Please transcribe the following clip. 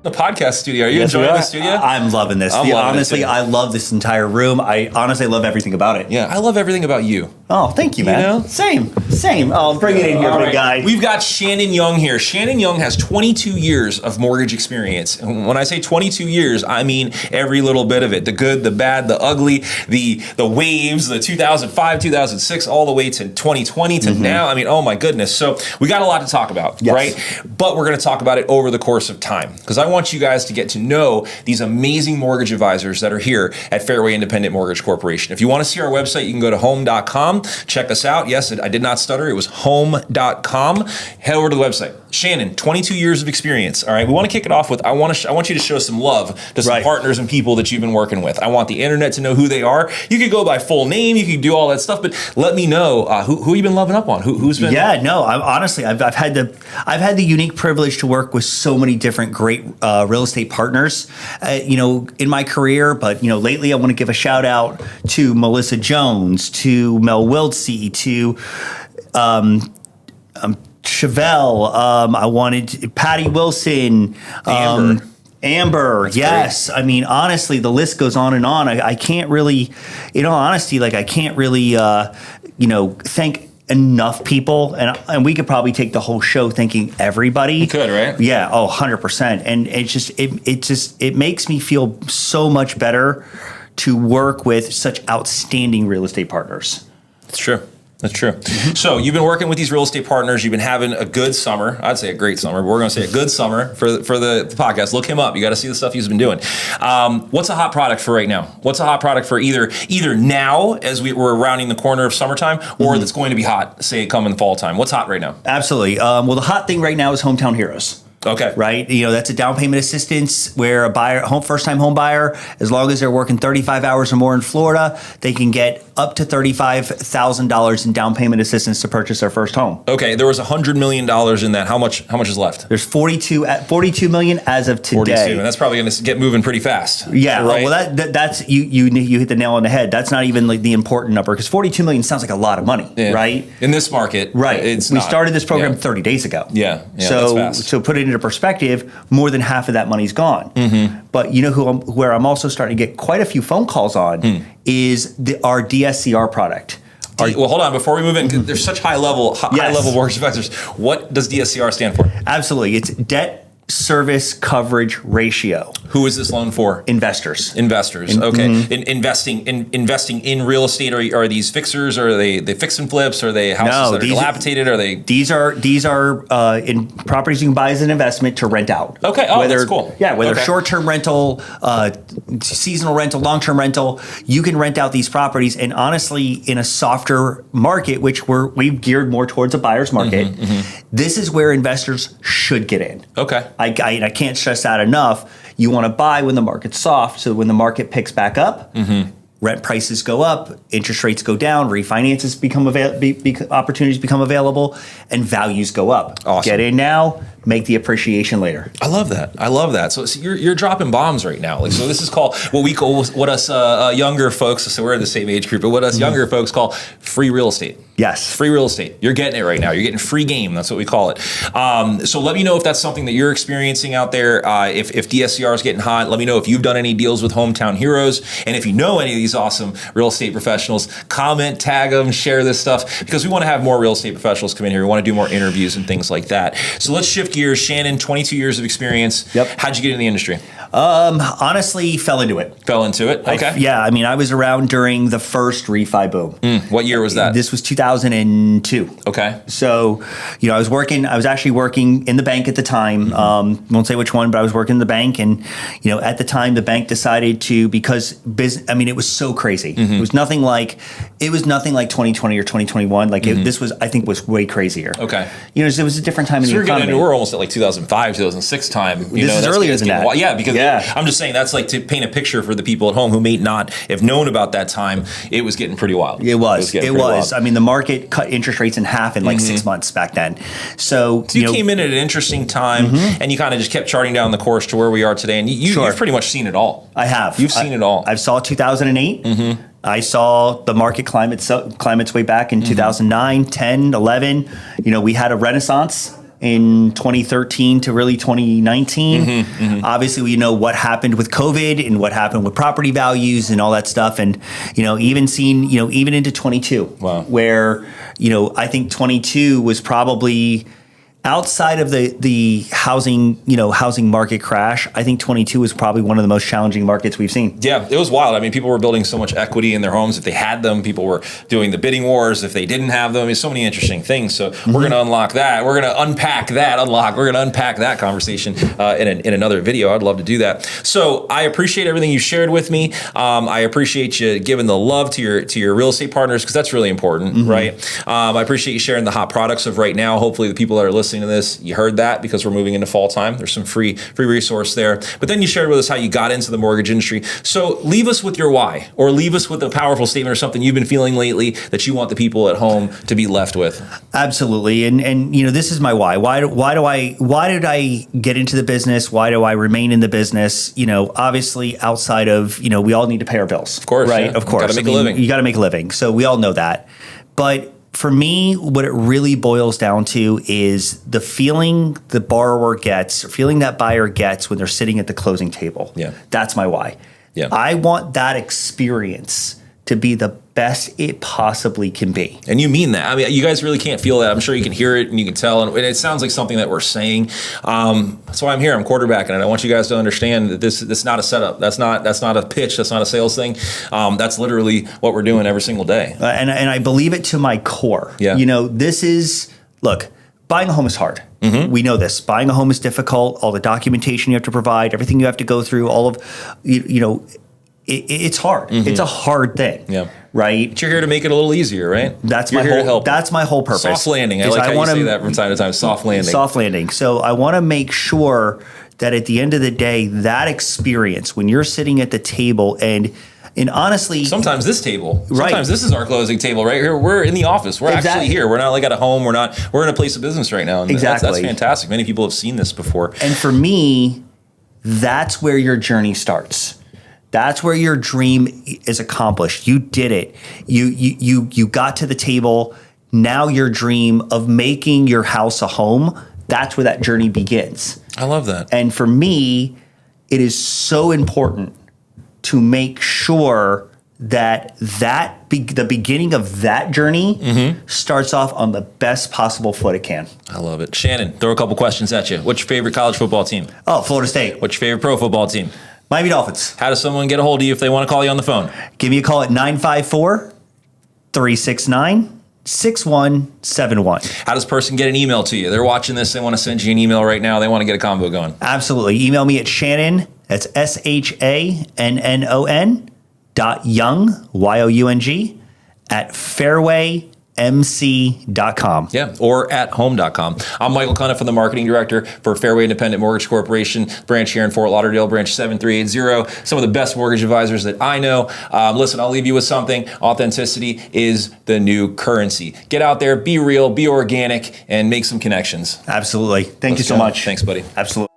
The podcast studio. Are you Yes, enjoying we are. the studio? I'm loving this. I'm loving it, Honestly, too. I love this entire room. I honestly love everything about it. Yeah, I love everything about you. Oh, thank you, man. You know? Same. Oh, bring it in here, All big right. guy. We've got Shannon Young here. Shannon Young has 22 years of mortgage experience. And when I say 22 years, I mean every little bit of it. The good, the bad, the ugly, the waves, the 2005, 2006, all the way to 2020 to now. I mean, oh my goodness. So we got a lot to talk about, Yes. right? But we're going to talk about it over the course of time because I want you guys to get to know these amazing mortgage advisors that are here at Fairway Independent Mortgage Corporation. If you want to see our website, you can go to home.com. Check us out. Yes, I did not stutter. It was home.com. Head over to the website. Shannon, 22 years of experience. All right. We want to kick it off with, I want you to show some love to some partners and people that you've been working with. I want the internet to know who they are. You could go by full name. You could do all that stuff, but let me know who you've been loving up on. Who's been? Yeah, no. Honestly, I've had the unique privilege to work with so many different great real estate partners, in my career. But lately, I want to give a shout out to Melissa Jones, to Mel Wiltsey, to Chevelle. I wanted Patty Wilson, Amber, yes. Great. I mean, honestly, the list goes on and on. I can't really, in all honesty, I can't really, thank enough people, and we could probably take the whole show thanking everybody. You could, right? Yeah, 100%. And it makes me feel so much better to work with such outstanding real estate partners. It's true. That's true. Mm-hmm. So you've been working with these real estate partners. You've been having a good summer. I'd say a great summer, but we're going to say a good summer for the podcast. Look him up. You got to see the stuff he's been doing. What's a hot product for right now? What's a hot product for either now as we're rounding the corner of summertime, or that's going to be hot, say come in fall time? What's hot right now? Absolutely. Well, the hot thing right now is Hometown Heroes. Okay. Right. That's a down payment assistance where a first-time home buyer, as long as they're working 35 hours or more in Florida, they can get up to $35,000 in down payment assistance to purchase their first home. Okay. There was $100 million in that. How much is left? There's 42 million as of today. 42, and that's probably going to get moving pretty fast. Yeah. Right? Well, that's you hit the nail on the head. That's not even like the important number because 42 million sounds like a lot of money, right? In this market, right? We started this program 30 days ago. Yeah. So that's fast. So put it into perspective, more than half of that money's gone. Mm-hmm. But where I'm also starting to get quite a few phone calls on is our DSCR product. Well, hold on. Before we move in, there's such high level mortgage advisors. What does DSCR stand for? Absolutely. It's debt service coverage ratio. Who is this loan for? Investors. Okay. Investing in real estate. Are these fixers? Or are they fix and flips? Are they houses that are dilapidated? Are they? These are in properties you can buy as an investment to rent out. Okay. Oh, that's cool. Yeah. Whether short-term rental, seasonal rental, long-term rental, you can rent out these properties. And honestly, in a softer market, which we've geared more towards a buyer's market, this is where investors should get in. Okay. I can't stress that enough. You want to buy when the market's soft, so when the market picks back up, rent prices go up, interest rates go down, refinances opportunities become available, and values go up. Awesome. Get in now, make the appreciation later. I love that. So you're dropping bombs right now. So this is called what us younger folks. So we're in the same age group, but what us younger folks call free real estate. Yes. Free real estate. You're getting it right now. You're getting free game. That's what we call it. So let me know if that's something that you're experiencing out there. If DSCR is getting hot, let me know if you've done any deals with Hometown Heroes. And if you know any of these awesome real estate professionals, comment, tag them, share this stuff, because we want to have more real estate professionals come in here. We want to do more interviews and things like that. So let's shift gears. Shannon, 22 years of experience. Yep. How'd you get in the industry? Honestly, fell into it. Okay. I was around during the first refi boom. What year was that? This was 2002. Okay. So, I was actually working in the bank at the time. Won't say which one, but I was working in the bank. And, at the time the bank decided to, because it was so crazy. It was nothing like 2020 or 2021. This was, I think, was way crazier. Okay. It was a different time in the economy. We're almost at 2005, 2006 time. This is earlier than that. Yeah, because I'm just saying that's like to paint a picture for the people at home who may not have known about that time. It was getting pretty wild. It was. The market cut interest rates in half in 6 months back then. So you came in at an interesting time, and you kind of just kept charting down the course to where we are today. And you've pretty much seen it all. I have. You've seen it all. I saw 2008. I saw the market climb its way back in 2009, 10, 11. We had a renaissance in 2013 to really 2019. Obviously, we know what happened with COVID and what happened with property values and all that stuff. And, even seeing, even into 22, wow, where, I think 22 was probably outside of the housing market crash. I think 22 was probably one of the most challenging markets we've seen. Yeah, it was wild. I mean, people were building so much equity in their homes. If they had them, people were doing the bidding wars. If they didn't have them, so many interesting things. So we're going to unlock that. We're going to unpack that. We're going to unpack that conversation in another video. I'd love to do that. So I appreciate everything you shared with me. I appreciate you giving the love to your real estate partners, because that's really important, right? I appreciate you sharing the hot products of right now. Hopefully, the people that are listening to this, you heard that, because we're moving into fall time. There's some free resource there. But then you shared with us how you got into the mortgage industry. So leave us with your why, or leave us with a powerful statement or something you've been feeling lately that you want the people at home to be left with. Absolutely. And this is my why. Why did I get into the business? Why do I remain in the business? Obviously outside of, we all need to pay our bills. Of course. Right. Yeah. Of course. You gotta make a living. You got to make a living. So we all know that. But for me, what it really boils down to is the feeling the borrower gets, or feeling that buyer gets when they're sitting at the closing table. Yeah. That's my why. Yeah. I want that experience to be the best it possibly can be. And you mean that. I mean, you guys really can't feel that. I'm sure you can hear it and you can tell. And it sounds like something that we're saying. That's why I'm here. I'm quarterbacking. And I want you guys to understand that this is not a setup. That's not a pitch. That's not a sales thing. That's literally what we're doing every single day. And I believe it to my core. Yeah. Look, buying a home is hard. We know this. Buying a home is difficult. All the documentation you have to provide, everything you have to go through, all of, it's hard. It's a hard thing. Yeah. Right. But you're here to make it a little easier, right? That's you're my here whole. to help. That's my whole purpose. Soft landing. I like how you say that from time to time. Soft landing. Soft landing. So I want to make sure that at the end of the day, that experience when you're sitting at the table and honestly, sometimes this table, right. Sometimes this is our closing table right here. We're in the office. We're actually here. We're not like at a home. We're in a place of business right now. And exactly. That's fantastic. Many people have seen this before. And for me, that's where your journey starts. That's where your dream is accomplished. You did it. You got to the table. Now your dream of making your house a home, that's where that journey begins. I love that. And for me, it is so important to make sure that the beginning of that journey starts off on the best possible foot it can. I love it. Shannon, throw a couple questions at you. What's your favorite college football team? Oh, Florida State. What's your favorite pro football team? Miami Dolphins. How does someone get a hold of you if they want to call you on the phone? Give me a call at 954-369-6171. How does a person get an email to you? They're watching this. They want to send you an email right now. They want to get a combo going. Absolutely. Email me at Shannon. That's SHANNON .Young, YOUNG, at fairwaymc.com. Yeah, or at home.com. I'm Michael Cunniff. I'm the marketing director for Fairway Independent Mortgage Corporation, branch here in Fort Lauderdale, branch 7380. Some of the best mortgage advisors that I know. Listen, I'll leave you with something. Authenticity is the new currency. Get out there, be real, be organic, and make some connections. Absolutely. Thank you so much. Thanks, buddy. Absolutely.